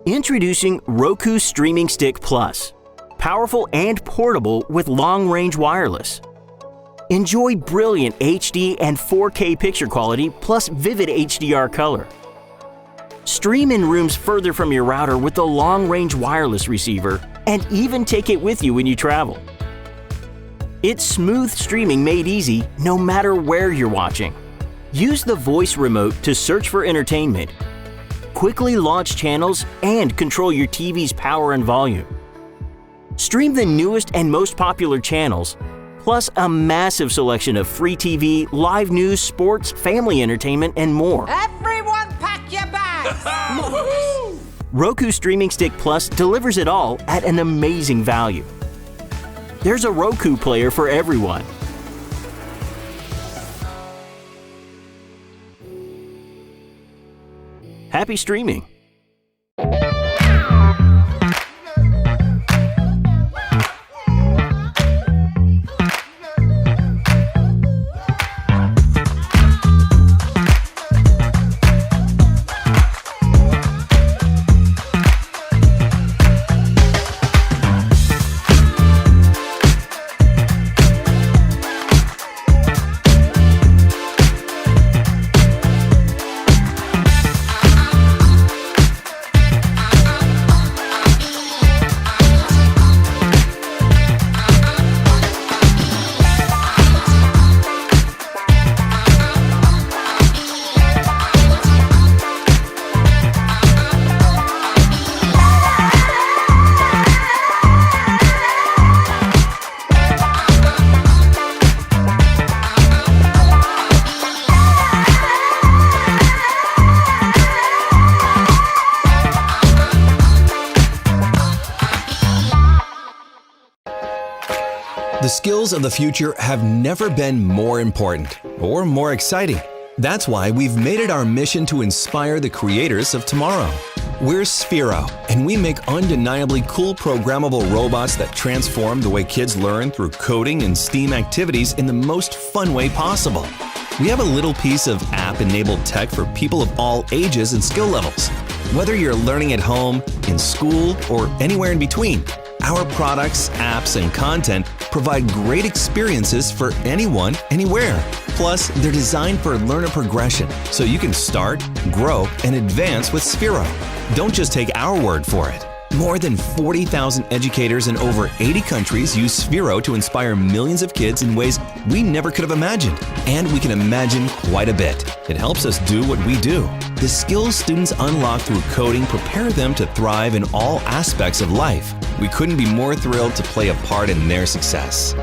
Introducing Roku Streaming Stick Plus. Powerful and portable with long-range wireless. Enjoy brilliant HD and 4K picture quality plus vivid HDR color. Stream in rooms further from your router with the long-range wireless receiver and even take it with you when you travel. It's smooth streaming made easy no matter where you're watching. Use the voice remote to search for entertainment. Quickly launch channels and control your TV's power and volume. Stream the newest and most popular channels, plus a massive selection of free TV, live news, sports, family entertainment, and more. Everyone pack your bags! Roku Streaming Stick Plus delivers it all at an amazing value. There's a Roku player for everyone. Happy streaming! The skills of the future have never been more important or more exciting. That's why we've made it our mission to inspire the creators of tomorrow. We're Sphero, and we make undeniably cool programmable robots that transform the way kids learn through coding and STEAM activities in the most fun way possible. We have a little piece of app-enabled tech for people of all ages and skill levels. Whether you're learning at home, in school, or anywhere in between, our products, apps, and content provide great experiences for anyone, anywhere. Plus, they're designed for learner progression, so you can start, grow, and advance with Sphero. Don't just take our word for it. More than 40,000 educators in over 80 countries use Sphero to inspire millions of kids in ways we never could have imagined. And we can imagine quite a bit. It helps us do what we do. The skills students unlock through coding prepare them to thrive in all aspects of life. We couldn't be more thrilled to play a part in their success.